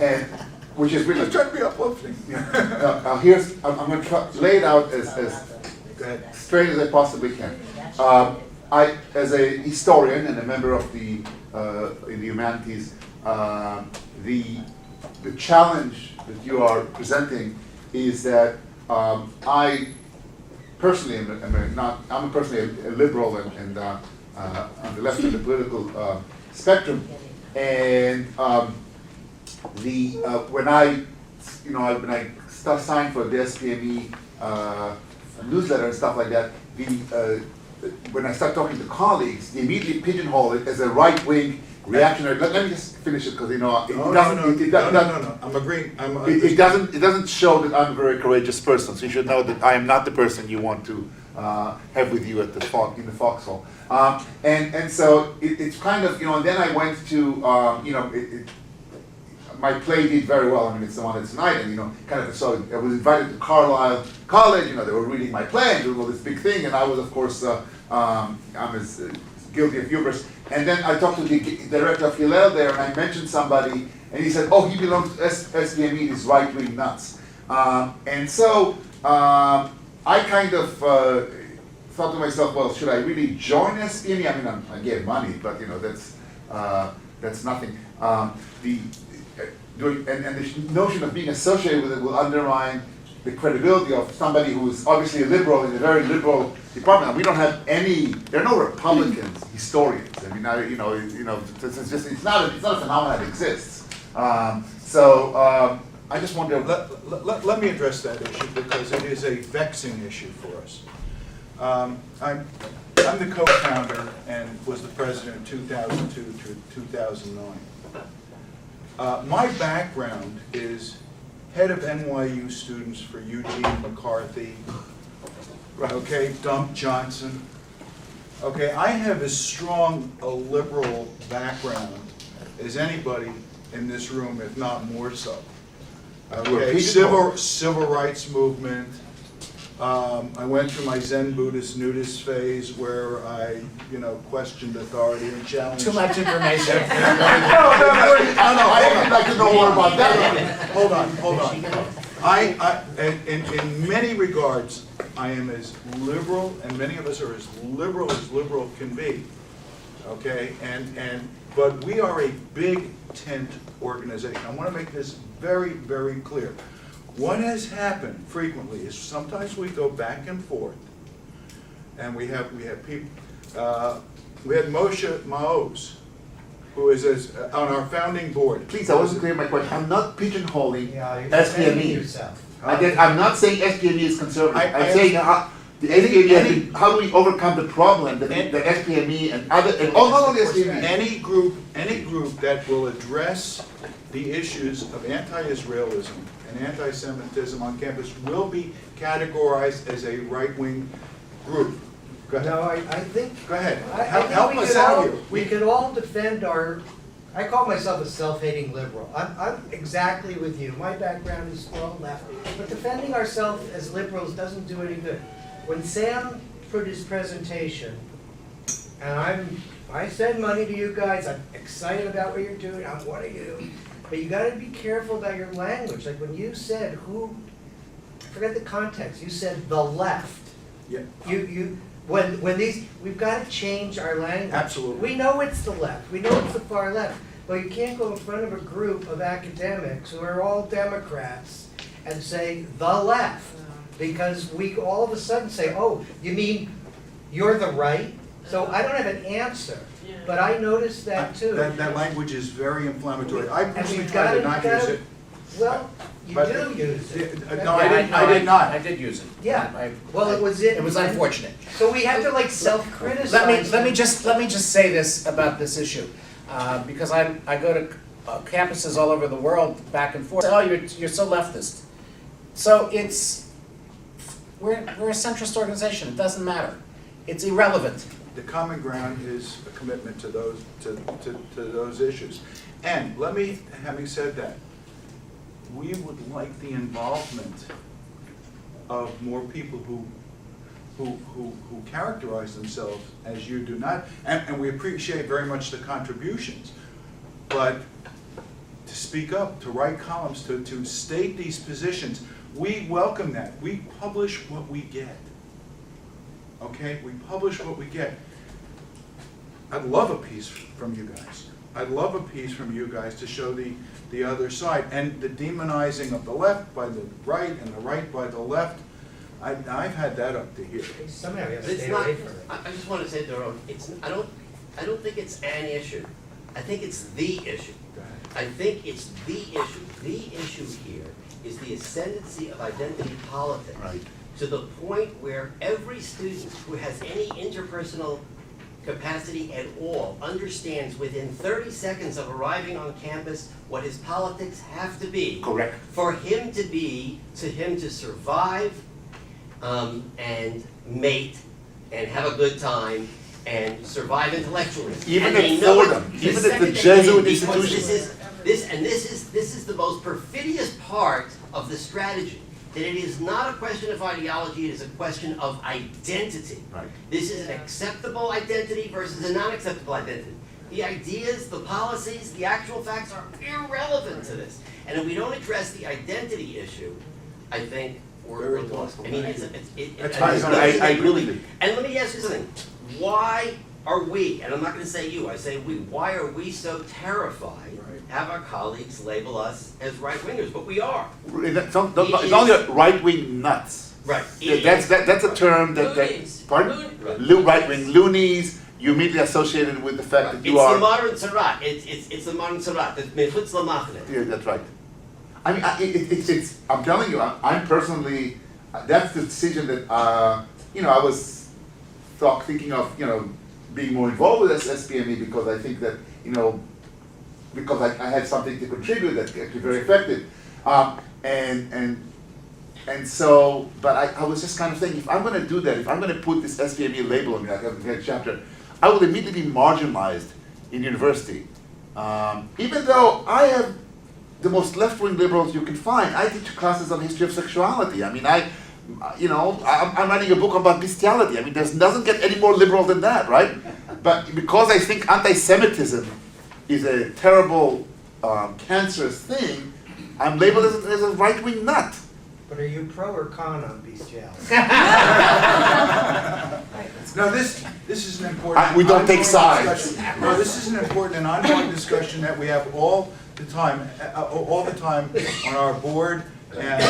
and which is really. I'm trying to be uplifting. I'm going to lay it out as Go ahead. straight as I possibly can. As a historian and a member of in the humanities, the challenge that you are presenting is that I personally I'm personally a liberal and on the left of the political spectrum, and when I signed for the SPME newsletter and stuff like that, when I start talking to colleagues, they immediately pigeonhole it as a right-wing reactionary. Let me just finish it because No. I'm agreeing. it doesn't show that I'm a very courageous person. So you should know that I am not the person you want to have with you at the in the foxhole. And so it's kind of and then I went to my play did very well. I mean, it's the one that's tonight, and so I was invited to Carlisle College. They were reading my play and doing all this big thing, and I was, of course, I'm as guilty of hubris. And then I talked to the director of Hillel there, and I mentioned somebody, and he said, "Oh, he belongs to SPME, these right-wing nuts." And so I kind of thought to myself, well, should I really join SPME? I mean, I gave money, but that's. That's nothing. And the notion of being associated with it will undermine the credibility of somebody who is obviously a liberal in a very liberal department. And we don't have any. There are no Republicans historians. I mean, it's not a phenomenon that exists. I just wonder. Let me address that issue because it is a vexing issue for us. I'm the co-founder and was the president of 2002 through 2009. My background is head of NYU students for Eugene McCarthy, okay, Dump Johnson. Okay, I have as strong a liberal background as anybody in this room, if not more so. Okay, civil rights movement. I went through my Zen Buddhist nudist phase where I, questioned authority and challenged. Too much information. No, I'd like to know more about that. Hold on. In many regards, I am as liberal, and many of us are as liberal can be. Okay, but we are a big tent organization. I want to make this very, very clear. What has happened frequently is sometimes we go back and forth, and we have people. We had Moshe Maoz, who is on our founding board. Please, I wasn't clear in my question. I'm not pigeonholing You're defending SPME. yourself. I'm not saying SPME is conservative. I'm saying the SPME. How do we overcome the problem that the SPME and other and not only SPME. Any group that will address the issues of anti-Israelism and anti-Semitism on campus will be categorized as a right-wing group. Go ahead. No, I think. Go ahead. I Help think us out here. we could all defend our. I call myself a self-hating liberal. I'm exactly with you. My background is well left, but defending ourselves as liberals doesn't do any good. When Sam put his presentation, and I send money to you guys. I'm excited about what you're doing. I'm one of you. But you got to be careful about your language. Like when you said forget the context. You said the left. Yeah. When these, we've got to change our language. Absolutely. We know it's the left. We know it's the far left. But you can't go in front of a group of academics who are all Democrats and say the left, because we all of a sudden say, oh, you mean you're the right? So I don't have an answer. But I noticed that too. That language is very inflammatory. I And personally we've try to got not to, use it. well, you But- do use it. No, I did not. I did use it. Yeah. Well, it was in. It was unfortunate. So we have to like self-criticize. Let me just say this about this issue, because I go to campuses all over the world, back and forth. Oh, you're so leftist. So we're a centrist organization. It doesn't matter. It's irrelevant. The common ground is a commitment to those those issues. And having said that, we would like the involvement of more people who characterize themselves as you do not, and we appreciate very much the contributions. But to speak up, to write columns, to state these positions, we welcome that. We publish what we get. Okay, we publish what we get. I'd love a piece from you guys. I'd love a piece from you guys to show the other side. And the demonizing of the left by the right and the right by the left, I've had that up to here. Somehow we have to It's stay not, away from it. I just want to say, Doron, I don't think it's an issue. I think it's the issue. Go ahead. I think it's the issue. The issue here is the ascendancy of identity politics. Right. To the point where every student who has any interpersonal capacity at all understands within 30 seconds of arriving on campus what his politics have to be. Correct. For him to survive and mate and have a good time and survive intellectually. Even And at they know it Fordham, the even at second the they Jesuit can, because institution. This is the most perfidious part of the strategy. That it is not a question of ideology, it is a question of identity. Right. This is an acceptable identity versus a non-acceptable identity. The ideas, the policies, the actual facts are irrelevant to this. And if we don't address the identity issue, I think we're lost. I mean, That's I fine. I agree with you. And let me ask you something. Why are we, and I'm not gonna say you, I say we, why are we so terrified Right. to have our colleagues label us as right-wingers? But we are. It's only right-wing nuts. Right. That's a term that, Loonies. pardon? Right. Right-wing loonies, you immediately associated with the fact that It's you the are. modern Tzara. It's the modern Tzara. It's mechutz lamachne. Yeah, that's right. I mean, it's, I'm telling you, I'm personally, that's the decision that, I was thinking of, being more involved with SPME because I think that, because I had something to contribute that's actually very effective. And so, but I was just kind of thinking, if I'm going to do that, if I'm going to put this SPME label on me, like a chapter, I will immediately be marginalized in university. Even though I have the most left-wing liberals you can find. I teach classes on history of sexuality. I mean, I'm writing a book about bestiality. I mean, doesn't get any more liberal than that, right? But because I think anti-Semitism is a terrible, cancerous thing, I'm labeled as a right-wing nut. But are you pro or con on bestiality? No, this is an important. We don't take ongoing sides. discussion. No, this is an important and ongoing discussion that we have all the time on our board and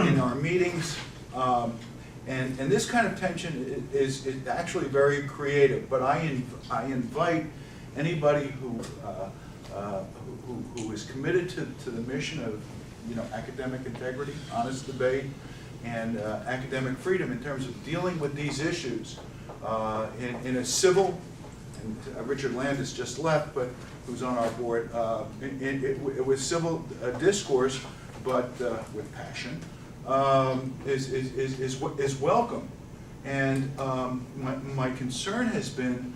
in our meetings. And this kind of tension is actually very creative. But I invite anybody who is committed to the mission of academic integrity, honest debate, and academic freedom in terms of dealing with these issues in a civil, and Richard Landis just left, but who's on our board, with civil discourse, but with passion, is welcome. And my concern has been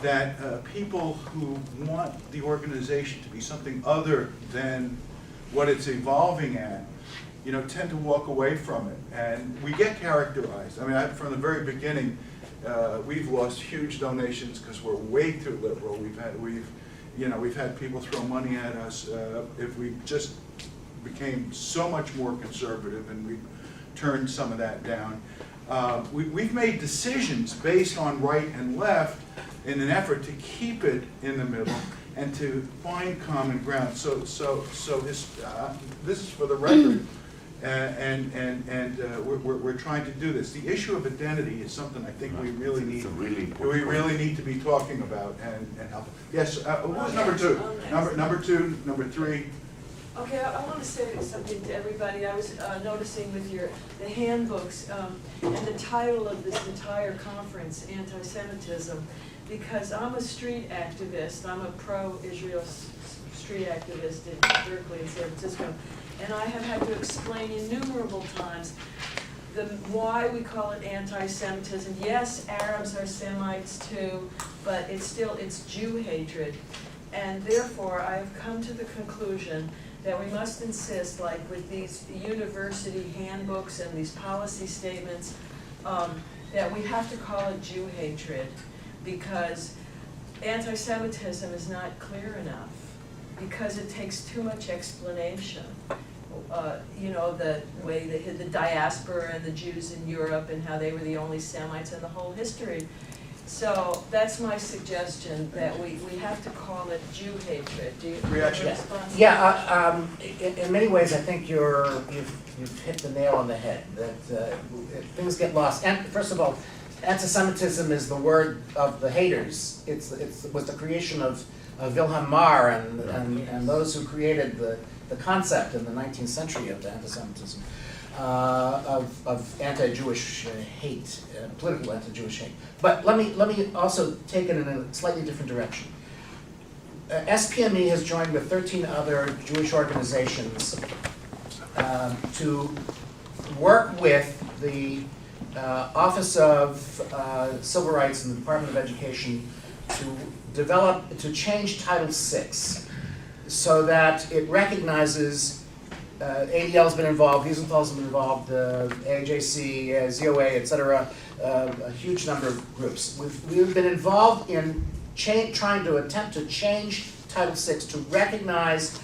that people who want the organization to be something other than what it's evolving at, tend to walk away from it. And we get characterized. I mean, from the very beginning, we've lost huge donations because we're way too liberal. We've had people throw money at us. If we just became so much more conservative, and we turned some of that down. We've made decisions based on right and left in an effort to keep it in the middle and to find common ground. So this is for the record, and we're trying to do this. The issue of identity is something I think we really need. Really need to be talking about and help. Yes, who was number two? Number two, number three. Okay, I want to say something to everybody. I was noticing with the handbooks and the title of this entire conference, Antisemitism, because I'm a street activist. I'm a pro-Israel street activist in Berkeley and San Francisco, and I have had to explain innumerable times why we call it anti-Semitism. Yes, Arabs are Semites too, but it's Jew hatred, and therefore I have come to the conclusion that we must insist, like with these university handbooks and these policy statements, that we have to call it Jew hatred, because anti-Semitism is not clear enough, because it takes too much explanation. The way they hid the diaspora and the Jews in Europe and how they were the only Semites in the whole history. So that's my suggestion, that we have to call it Jew hatred. Do you have a Reaction? response? Yeah, in many ways, I think you've hit the nail on the head, that things get lost. And first of all, anti-Semitism is the word of the haters. It was the creation of Wilhelm Marr and those who created the concept in the 19th century of anti-Semitism, of anti-Jewish hate, political anti-Jewish hate. But let me also take it in a slightly different direction. SPME has joined with 13 other Jewish organizations to work with the Office of Civil Rights and the Department of Education to change Title VI so that it recognizes ADL's been involved, Wiesenthal's been involved, AJC, ZOA, et cetera, a huge number of groups. We've been involved in trying to attempt to change Title VI to recognize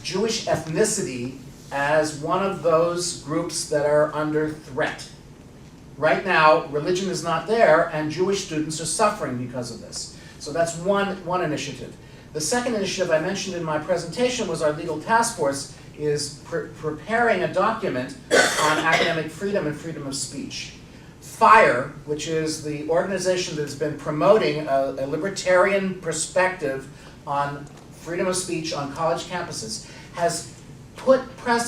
Jewish ethnicity as one of those groups that are under threat. Right now, religion is not there, and Jewish students are suffering because of this. So that's one initiative. The second initiative I mentioned in my presentation was our legal task force is preparing a document on academic freedom and freedom of speech. FIRE, which is the organization that has been promoting a libertarian perspective on freedom of speech on college campuses, has put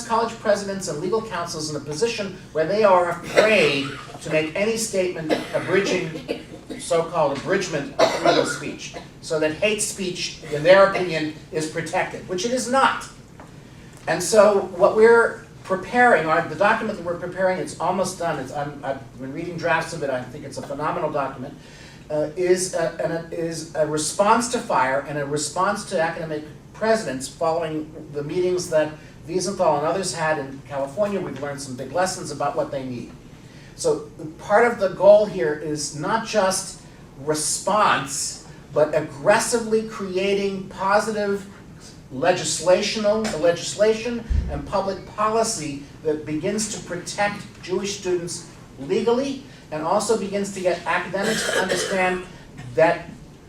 college presidents and legal counsels in a position where they are afraid to make any statement abridging, so-called abridgment of freedom of speech, so that hate speech, in their opinion, is protected, which it is not. And so what we're preparing, the document that we're preparing, it's almost done. I've been reading drafts of it. I think it's a phenomenal document. Is a response to FIRE and a response to academic presidents following the meetings that Wiesenthal and others had in California. We've learned some big lessons about what they need. So part of the goal here is not just response, but aggressively creating positive legislation and public policy that begins to protect Jewish students legally and also begins to get academics to understand that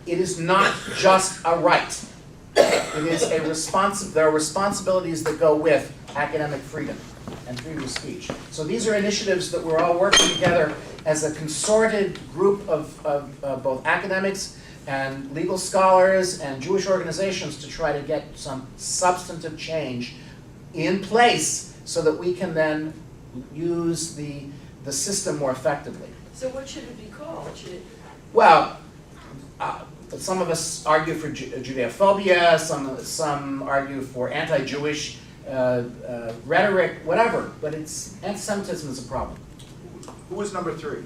it is not just a right. It is there are responsibilities that go with academic freedom and freedom of speech. So these are initiatives that we're all working together as a consorted group of both academics and legal scholars and Jewish organizations to try to get some substantive change in place so that we can then use the system more effectively. So what should it be called? Well, some of us argue for Judeophobia, some argue for anti-Jewish rhetoric, whatever, but anti-Semitism is a problem. Who was number 3?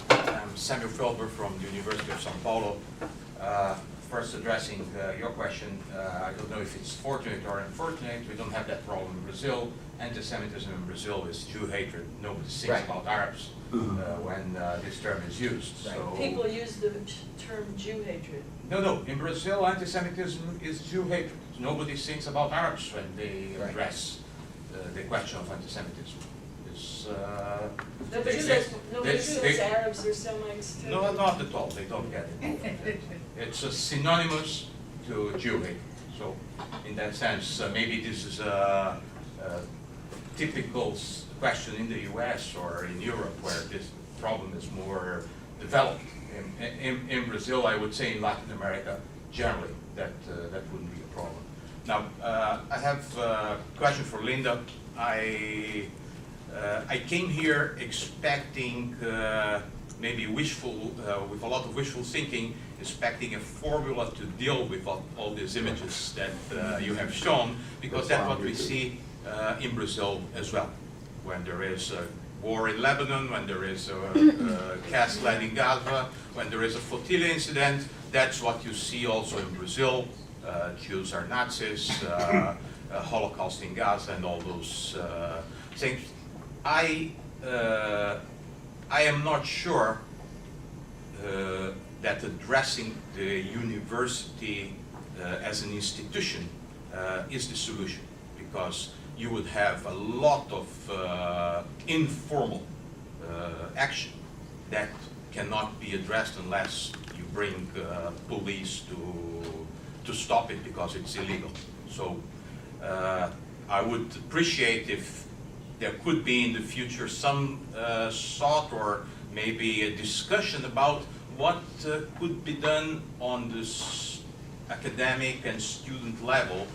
I'm Samuel Felber from the University of São Paulo. First addressing your question, I don't know if it's fortunate or unfortunate, we don't have that problem in Brazil. Anti-Semitism in Brazil is Jew hatred. Nobody thinks Right. about Arabs when this term is used. Right. So, People use the term Jew hatred. no, in Brazil anti-Semitism is Jew hatred. Nobody thinks about Arabs when they Right. address the question of anti-Semitism. It's, Nobody they- says they- Arabs or Semites too. No, not at all. They don't get it. It's synonymous to Jew hate. So, in that sense, maybe this is a typical question in the U.S. or in Europe where this problem is more developed. In Brazil, I would say in Latin America, generally, that wouldn't be a problem. Now, I have a question for Linda. I came here expecting maybe wishful, with a lot of wishful thinking, expecting a formula to deal with all these images that you have shown, because that's what we see in Brazil as well. When there is a war in Lebanon, when there is a gaslight in Gaza, when there is a flotilla incident, that's what you see also in Brazil. Jews are Nazis, Holocaust in Gaza, and all those things. I am not sure that addressing the university as an institution is the solution, because you would have a lot of informal action that cannot be addressed unless you bring police to stop it because it's illegal. So I would appreciate if there could be in the future some thought or maybe a discussion about what could be done on this academic and student level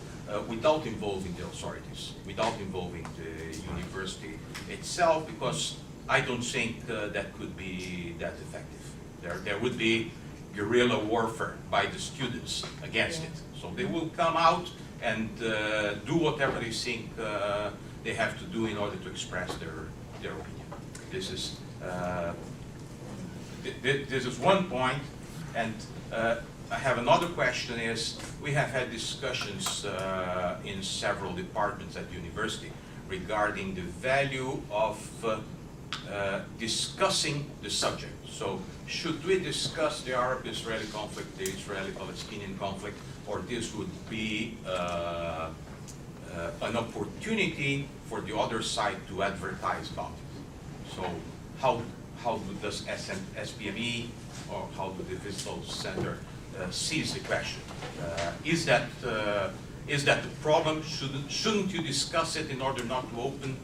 without involving the authorities, without involving the university itself, because I don't think that could be that effective. There would be guerrilla warfare by the students against it. So they will come out and do whatever they think they have to do in order to express their opinion. This is one point, and I have another question is, we have had discussions in several departments at the university regarding the value of discussing the subject. So should we discuss the Arab-Israeli conflict, the Israeli-Palestinian conflict, or this would be an opportunity for the other side to advertise about it? So how does SPME or how do the Visital Center sees the question? Is that the problem? Shouldn't you discuss it in order not to open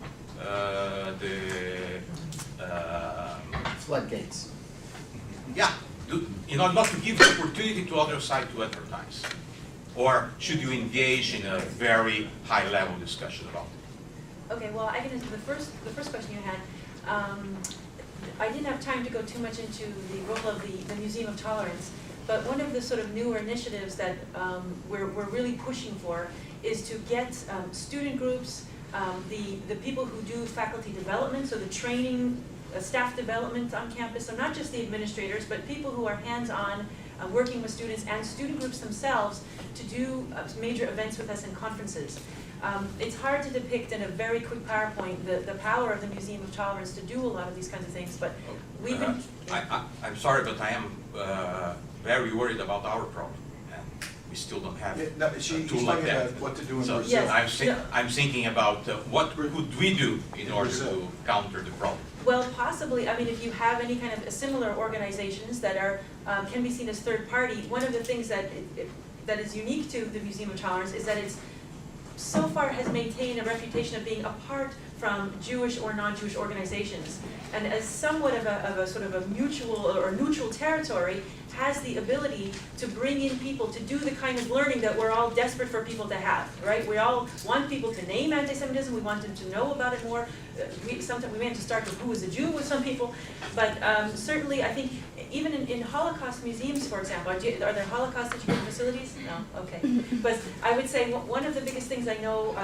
Floodgates. yeah, in order not to give the opportunity to other side to advertise? Or should you engage in a very high-level discussion about it? Okay, well, I can answer the first question you had. I didn't have time to go too much into the role of the Museum of Tolerance, but one of the sort of newer initiatives that we're really pushing for is to get student groups, the people who do faculty development, so the training, staff development on campus, so not just the administrators, but people who are hands-on working with students and student groups themselves to do major events with us and conferences. It's hard to depict in a very quick PowerPoint the power of the Museum of Tolerance to do a lot of these kinds of things, but we've been... I'm sorry, but I am very worried about our problem, and we still don't have a She's tool like talking that. about what to do in So Brazil. Yes. I'm thinking about what could we do in order to counter the problem. Well, possibly, I mean, if you have any kind of similar organizations that are, can be seen as third party, one of the things that is unique to the Museum of Tolerance is that it's so far has maintained a reputation of being apart from Jewish or non-Jewish organizations. And as somewhat of a sort of a mutual or neutral territory, has the ability to bring in people to do the kind of learning that we're all desperate for people to have, right? We all want people to name anti-Semitism, we want them to know about it more. Sometimes we may have to start with who is a Jew with some people, but certainly I think even in Holocaust museums, for example, are there Holocaust education facilities? No, okay. But I would say one of the biggest things I know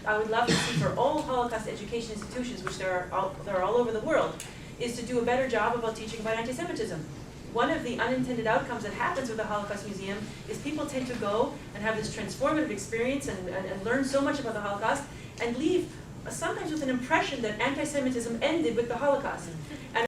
I would love to see for all Holocaust education institutions, which there are all over the world, is to do a better job about teaching about anti-Semitism. One of the unintended outcomes that happens with the Holocaust Museum is people tend to go and have this transformative experience and learn so much about the Holocaust and leave sometimes with an impression that anti-Semitism ended with the Holocaust. And